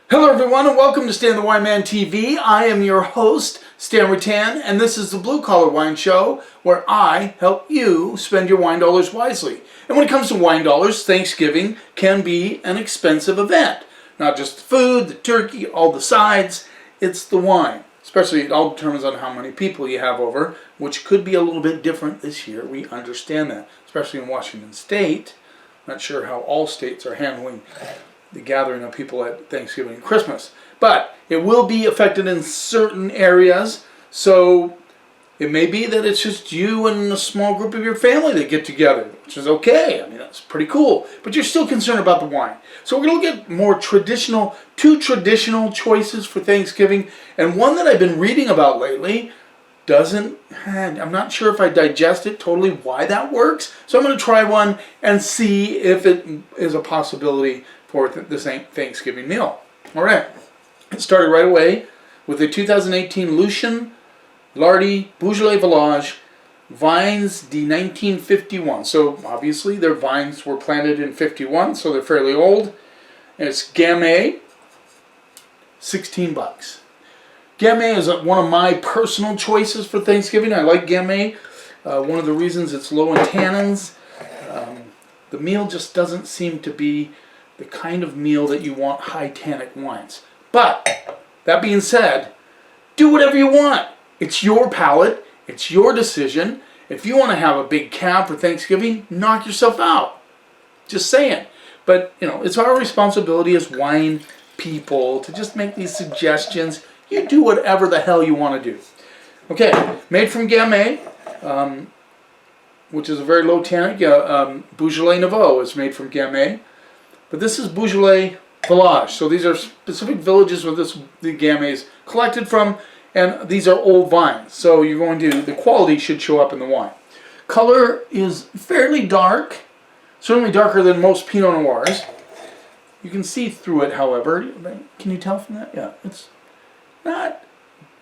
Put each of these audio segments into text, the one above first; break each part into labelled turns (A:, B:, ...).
A: Hello everyone and welcome to Stan the Wine Man TV. I am your host, Stan Rattan, and this is the Blue Collar Wine Show where I help you spend your wine dollars wisely. And when it comes to wine dollars, Thanksgiving can be an expensive event. Not just the food, the turkey, all the sides, it's the wine. Especially it all determines on how many people you have over, which could be a little bit different this year. We understand that, especially in Washington State. Not sure how all states are handling the gathering of people at Thanksgiving and Christmas. But it will be affected in certain areas, so it may be that it's just you and a small group of your family that get together, which is okay. I mean, that's pretty cool. But you're still concerned about the wine. So we're going to look at two traditional choices for Thanksgiving, and one that I've been reading about lately I'm not sure if I digest it totally why that works. So I'm going to try one and see if it is a possibility for the Thanksgiving meal. All right, it started right away with the 2018 Lucien Lardy Beaujolais Village Vines de 1951. So obviously their vines were planted in 51, so they're fairly old. And it's Gamay, $16. Gamay is one of my personal choices for Thanksgiving. I like Gamay. One of the reasons it's low in tannins. The meal just doesn't seem to be the kind of meal that you want high tannic wines. But, that being said, do whatever you want. It's your palate. It's your decision. If you want to have a big cab for Thanksgiving, knock yourself out. Just saying. But, it's our responsibility as wine people to just make these suggestions. You do whatever the hell you want to do. Okay, made from Gamay, which is a very low tannic. Beaujolais Nouveau is made from Gamay. But this is Beaujolais Village. So these are specific villages where the Gamay is collected from, and these are old vines. So the quality should show up in the wine. Color is fairly dark, certainly darker than most Pinot Noirs. You can see through it, however. Can you tell from that? Yeah, it's not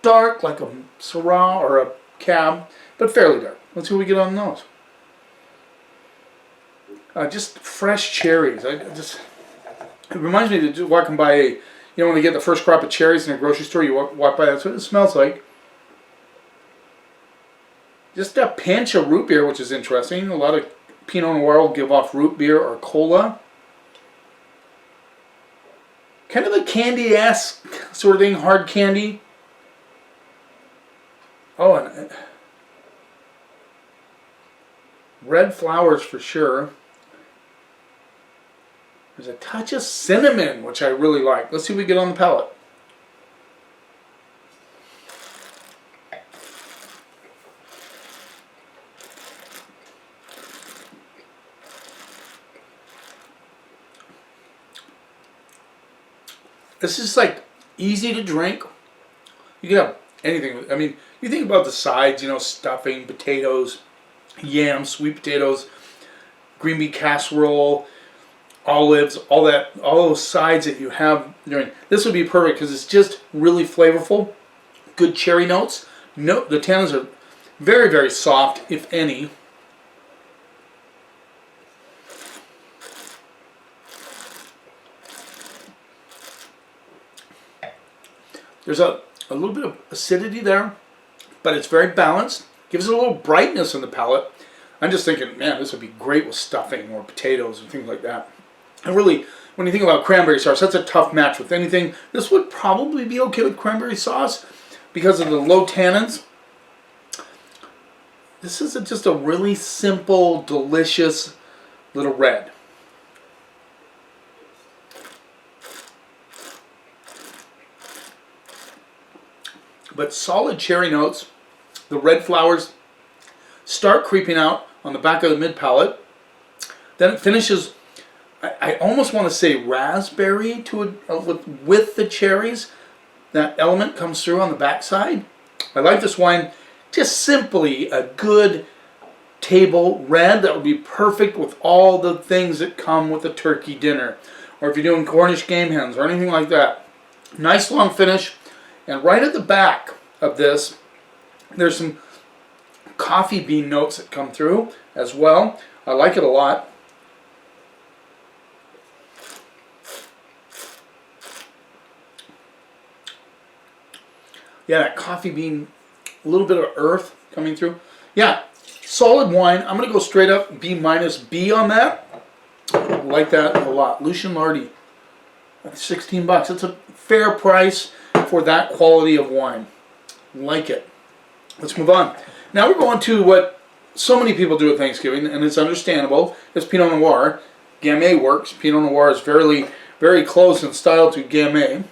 A: dark like a Syrah or a Cab, but fairly dark. Let's see what we get on those. Just fresh cherries. It reminds me of just walking by when they get the first crop of cherries in a grocery store, you walk by, that's what it smells like. Just a pinch of root beer, which is interesting. A lot of Pinot Noir will give off root beer or cola. Kind of a candy-esque sort of thing, hard candy. Oh, and red flowers for sure. There's a touch of cinnamon, which I really like. Let's see what we get on the palate. This is like easy to drink. You can have anything. I mean, you think about the sides, stuffing, potatoes, yams, sweet potatoes, green bean casserole, olives, all those sides that you have during. This would be perfect because it's just really flavorful. Good cherry notes. No, the tannins are very, very soft, if any. There's a little bit of acidity there, but it's very balanced. Gives it a little brightness in the palate. I'm just thinking, man, this would be great with stuffing or potatoes and things like that. And really, when you think about cranberry sauce, that's a tough match with anything. This would probably be okay with cranberry sauce because of the low tannins. This is just a really simple, delicious little red. But solid cherry notes. The red flowers start creeping out on the back of the mid palate. Then it finishes, I almost want to say raspberry with the cherries. That element comes through on the back side. I like this wine. Just simply a good table red that would be perfect with all the things that come with a turkey dinner. Or if you're doing Cornish game hens or anything like that. Nice long finish. And right at the back of this, there's some coffee bean notes that come through as well. I like it a lot. Yeah, that coffee bean, a little bit of earth coming through. Yeah, solid wine. I'm going to go straight up B minus B on that. I like that a lot. Lucian Lardy, $16. It's a fair price for that quality of wine. Like it. Let's move on. Now we're going to what so many people do at Thanksgiving, and it's understandable. It's Pinot Noir. Gamay works. Pinot Noir is very, very close in style to Gamay.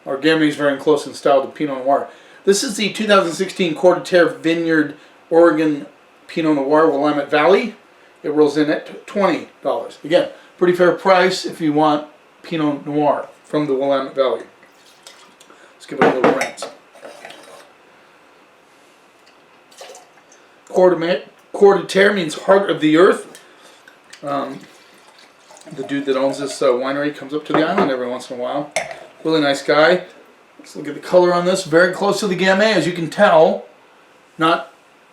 A: Or Gamay is very close in style to Pinot Noir. This is the 2016 Coeur d'Terre Vineyard Oregon Pinot Noir Willamette Valley. It rolls in at $20. Again, pretty fair price if you want Pinot Noir from the Willamette Valley. Let's give it a little rinse. Coeur d'Terre means heart of the earth. The dude that owns this winery comes up to the island every once in a while. Really nice guy. Let's look at the color on this. Very close to the Gamay, as you can tell.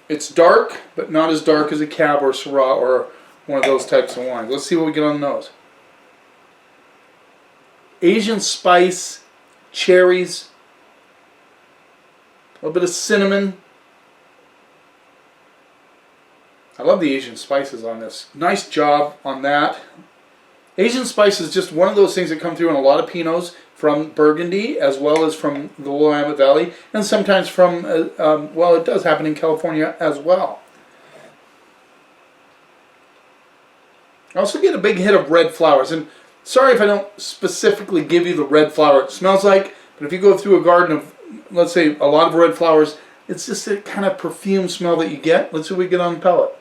A: It's dark, but not as dark as a Cab or Syrah or one of those types of wines. Let's see what we get on the nose. Asian spice, cherries, a little bit of cinnamon. I love the Asian spices on this. Nice job on that. Asian spice is just one of those things that come through in a lot of Pinots from Burgundy as well as from the Willamette Valley, and sometimes from, well, it does happen in California as well. I also get a big hit of red flowers, and sorry if I don't specifically give you the red flower it smells like, but if you go through a garden of, let's say, a lot of red flowers, it's just a kind of perfume smell that you get. Let's see what we get on the palate.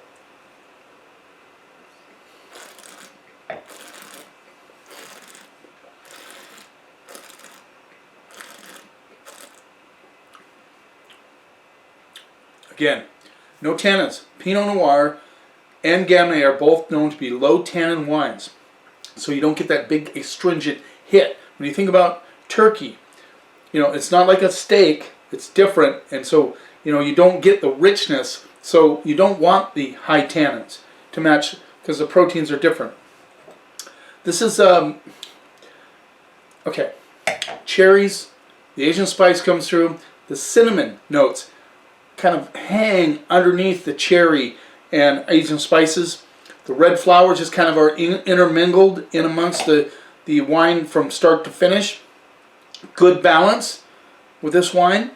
A: Again, no tannins. Pinot Noir and Gamay are both known to be low tannin wines. So you don't get that big astringent hit. When you think about turkey, it's not like a steak. It's different. And so, you don't get the richness. So you don't want the high tannins to match because the proteins are different. This is, okay, cherries. The Asian spice comes through. The cinnamon notes kind of hang underneath the cherry and Asian spices. The red flowers just kind of are intermingled in amongst the wine from start to finish. Good balance with this wine.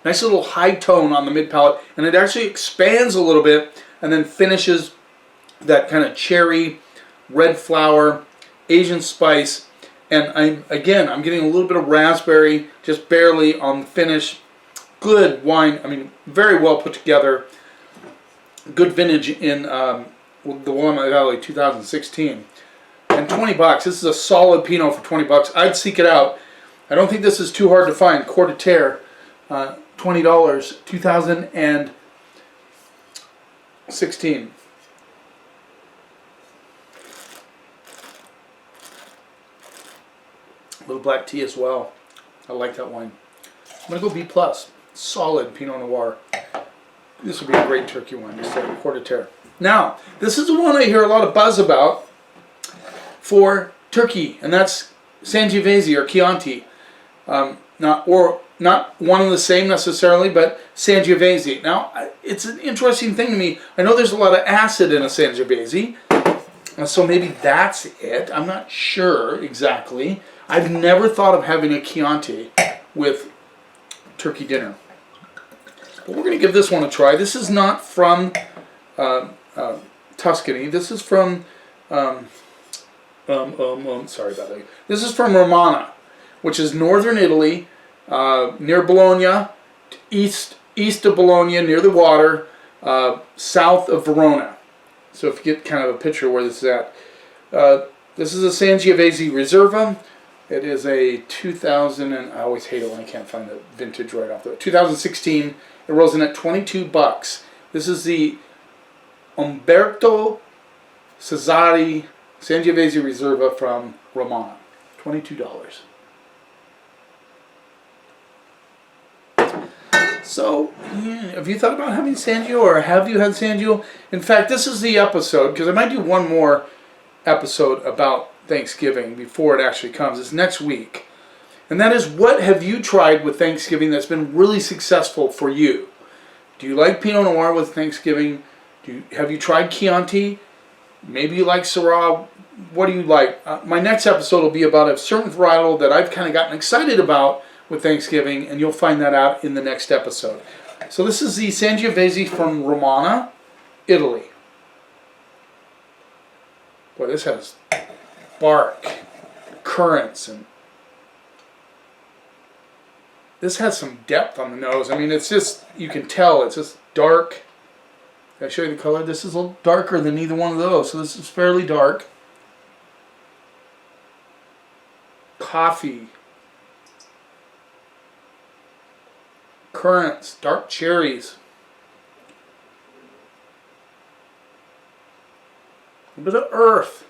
A: Nice little high tone on the mid palate, and it actually expands a little bit and then finishes that kind of cherry, red flower, Asian spice, and I'm getting a little bit of raspberry, just barely on the finish. Good wine, very well put together. Good vintage in the Willamette Valley 2016. And $20, this is a solid Pinot for $20. I'd seek it out. I don't think this is too hard to find. Coeur d'Terre, $20, 2016. A little black tea as well. I like that wine. I'm going to go B+. Solid Pinot Noir. This would be a great turkey wine, just like Coeur d'Terre. Now, this is the one I hear a lot of buzz about for turkey, and that's Sangiovese or Chianti. Not one and the same necessarily, but Sangiovese. Now, it's an interesting thing to me. I know there's a lot of acid in a Sangiovese, so maybe that's it. I'm not sure exactly. I've never thought of having a Chianti with turkey dinner. But we're going to give this one a try. This is not from Tuscany. This is from, sorry about that. This is from Romana, which is northern Italy, near Bologna, east of Bologna, near the water, south of Verona. So if you get kind of a picture of where this is at. This is a Sangiovese Riserva. It is a 2000, and I always hate it when I can't find the vintage right off the 2016. It rolls in at $22. This is the Umberto Cesari Sangiovese Riserva from Romana. $22. So, have you thought about having Sangio, or have you had Sangio? In fact, this is the episode, because I might do one more episode about Thanksgiving before it actually comes. It's next week. And that is, what have you tried with Thanksgiving that's been really successful for you? Do you like Pinot Noir with Thanksgiving? Have you tried Chianti? Maybe you like Syrah. What do you like? My next episode will be about a certain varietal that I've kind of gotten excited about with Thanksgiving, and you'll find that out in the next episode. So this is the Sangiovese from Romana, Italy. Boy, this has bark, currants, and this has some depth on the nose. I mean, it's just, you can tell, it's just dark. Can I show you the color? This is a little darker than either one of those, so this is fairly dark. Coffee. Currants, dark cherries. A bit of earth.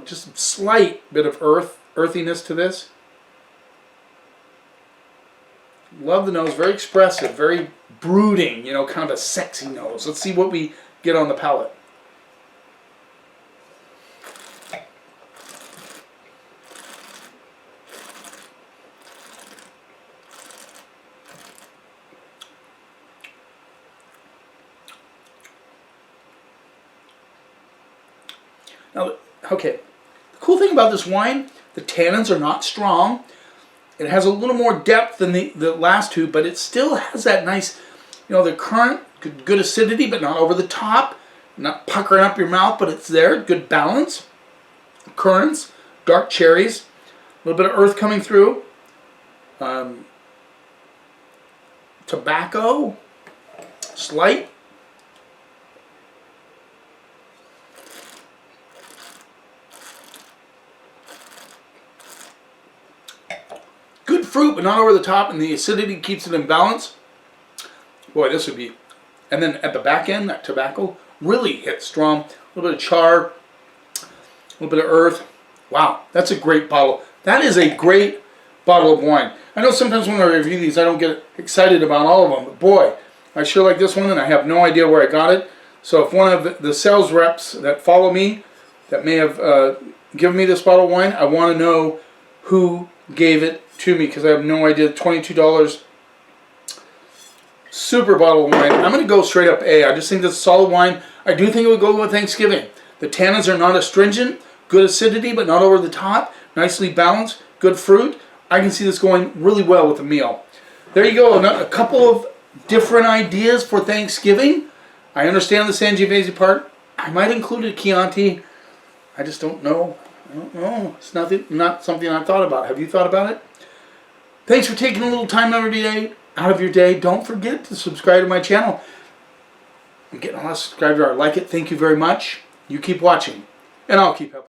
A: Just a slight bit of earthiness to this. Love the nose, very expressive, very brooding, kind of a sexy nose. Let's see what we get on the palate. Now, okay, the cool thing about this wine, the tannins are not strong. It has a little more depth than the last two, but it still has that nice, the currant, good acidity, but not over the top, not puckering up your mouth, but it's there, good balance. Currants, dark cherries, a little bit of earth coming through. Tobacco, slight. Good fruit, but not over the top, and the acidity keeps it in balance. Boy, this would be... And then at the back end, that tobacco really hits strong. A little bit of char, a little bit of earth. Wow, that's a great bottle. That is a great bottle of wine. I know sometimes when I review these, I don't get excited about all of them, but boy, I sure like this one, and I have no idea where I got it. So if one of the sales reps that follow me, that may have given me this bottle of wine, I want to know who gave it to me, because I have no idea. $22. Super bottle of wine. I'm going to go straight up A. I just think this is solid wine. I do think it would go with Thanksgiving. The tannins are not astringent. Good acidity, but not over the top. Nicely balanced. Good fruit. I can see this going really well with a meal. There you go. A couple of different ideas for Thanksgiving. I understand the Sangiovese part. I might include a Chianti. I just don't know. I don't know. It's not something I've thought about. Have you thought about it? Thanks for taking a little time out of your day. Don't forget to subscribe to my channel. I'm getting a lot of subscribers. I like it. Thank you very much. You keep watching, and I'll keep helping.